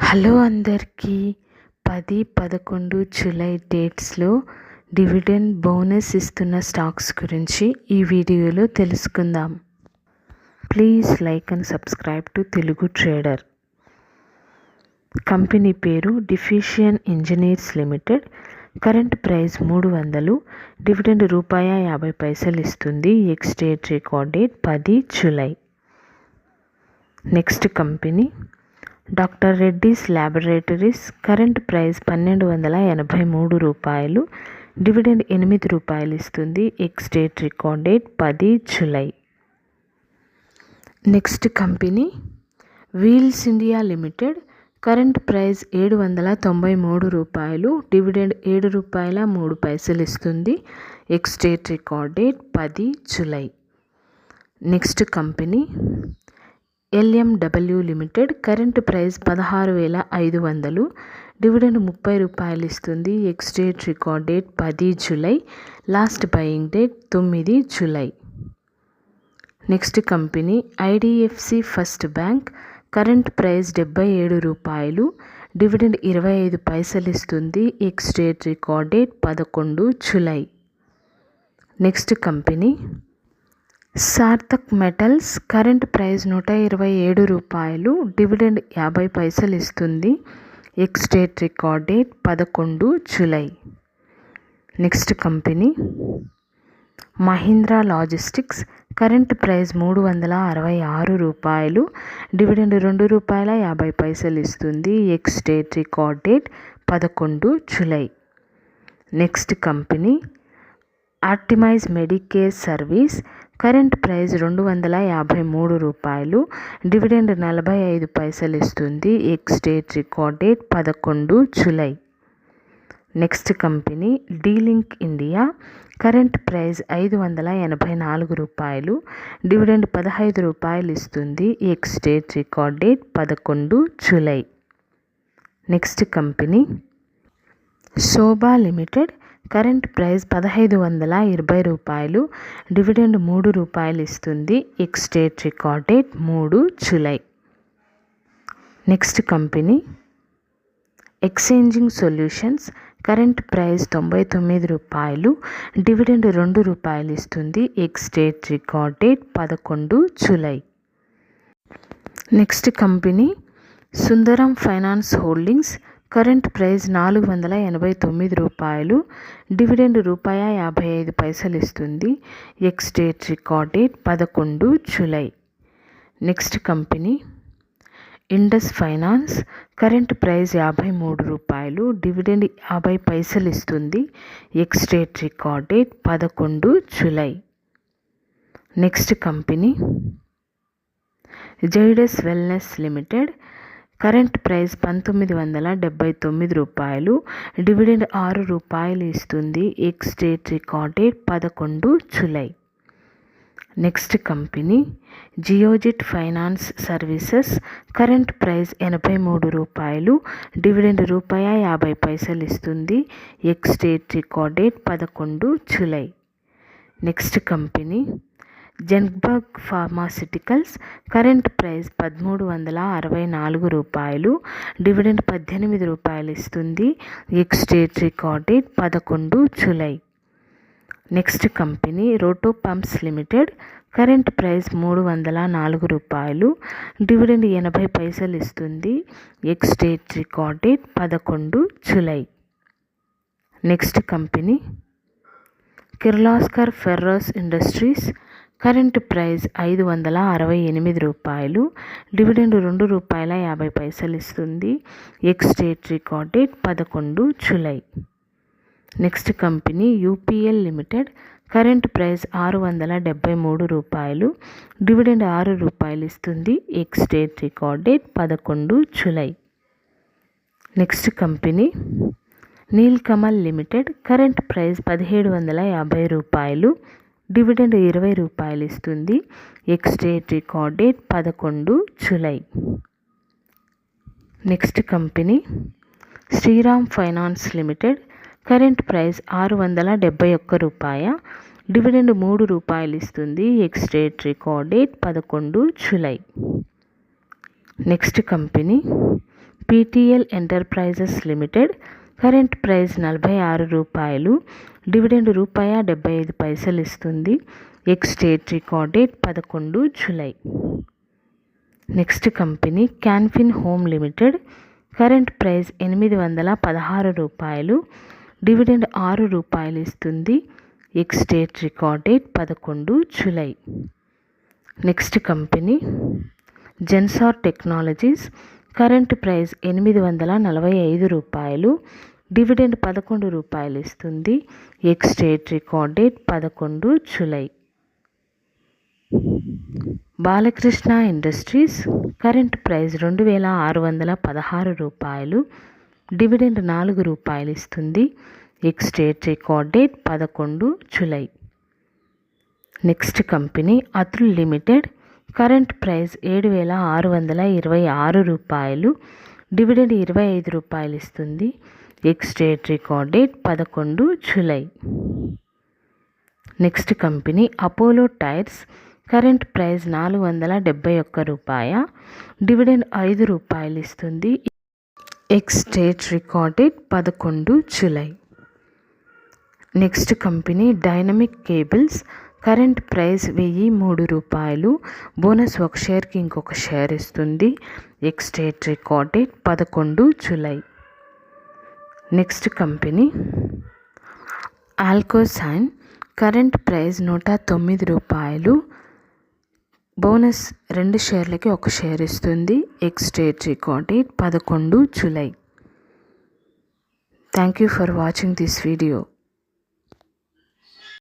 Hello అందరికీ 10-11 జూలై డేట్స్లో డివిడెండ్ బోనస్ ఇస్తున్న స్టాక్స్ గురించి ఈ వీడియోలో తెలుసుకుందాం. Please like and subscribe to Telugu trader. Company పేరు Diffusion engineers limited. Current price 300, dividend ₹50 ఇస్తుంది. ఎక్స్ డేట్ రికార్డ్ డేట్ 10 జూలై. Next company doctor Reddy's laboratories. Current price ₹1283, dividend ₹8 ఇస్తుంది. ఎక్స్ డేట్ రికార్డ్ డేట్ 10 జూలై. Next company Wheels India limited. Current price ₹793, dividend ₹7.03 ఇస్తుంది. Ex date record date 10 జూలై. Next company LMW limited. Current price ₹16,500, dividend ₹30 ఇస్తుంది. Ex date record date 10 July. Last buying date 9 July. Next company IDFC first bank. Current price ₹77, dividend ₹25 ఇస్తుంది. Ex date record date 11 July. Next company Sarthak metals. Current price ₹127, dividend ₹50 ఇస్తుంది. Ex date record date 11 July. Next company Mahindra logistics. Current price ₹366, dividend ₹2.50 ఇస్తుంది. Ex date record date 11 July. Next company optimize medicare service. Current price ₹253, dividend ₹45 ఇస్తుంది. Ex date record date 11 July. Next company D Link India. Current price ₹584, dividend ₹15 ఇస్తుంది. Ex date record date 11 July. Next company Sobha limited. Current price ₹1520, dividend ₹3 ఇస్తుంది. Ex date record date 3 జూలై. Next company exchanging solutions. Current price ₹99, dividend ₹2 ఇస్తుంది. Ex date record date 11 July. Next company Sundaram finance holdings. Current price ₹489, dividend ₹55 ఇస్తుంది. Ex date record date 11 July. Next company Indus finance. Current price ₹53, dividend ₹50 ఇస్తుంది. Ex date record date 11 July. Next company Zydus wellness limited. Current price ₹1979, dividend ₹6 ఇస్తుంది. Ex date record date 11 July. Next company Geojit finance services. Current price ₹83, dividend ₹50 ఇస్తుంది. Ex date record date 11 July. Next company Jenburkt pharmaceuticals. Current price ₹1364, dividend ₹18 ఇస్తుంది. Ex date record date 11 July. Next company Roto Pumps limited. Current price ₹304, dividend ₹80 ఇస్తుంది. Ex date record date 11 July. Next company Kirloskar ferrous industries. Current price ₹568, dividend ₹2.50 ఇస్తుంది. Ex date record date 11 July. Next company UPL limited. Current price ₹673, dividend ₹6 ఇస్తుంది. Ex date record date 11 July. Next company Nilkamal limited. Current price ₹1750, dividend ₹20 ఇస్తుంది. Ex date record date 11 July. Next company Shriram finance limited. Current price ₹671, dividend ₹3 ఇస్తుంది. Ex date record date 11 July. Next company PTL enterprises limited current price 46 రూపాయలు, dividend ₹1.75 ఇస్తుంది. Ex date record date 11 July. Next company Can Fin home limited current price 816 రూపాయలు, dividend ₹6 ఇస్తుంది. Ex date record date 11 July. Next company Zensar technologies current price 845 రూపాయలు, dividend ₹11 ఇస్తుంది. Ex date record date 11 July. Balakrishna industries current price 2616 రూపాయలు, dividend ₹4 ఇస్తుంది. Ex date record date 11 July. Next company Atul limited current price 7626 రూపాయలు, dividend ₹25 ఇస్తుంది. Ex date record date 11 July. Next company Apollo tyres current price 471 రూపాయ, dividend ₹5 ఇస్తుంది. Ex date record date 11 July. Next company dynamic cables current price 1003 రూపాయలు, bonus ఒక షేర్కి ఇంకొక share ఇస్తుంది. Ex date record date 11 July. Next company Alkosign current price 109 రూపాయలు, bonus 2 షేర్లకి ఒక share ఇస్తుంది. ఎక్స్ డేట్ రికార్డ్ డేట్ 11 జూలై. Thank you for watching this video.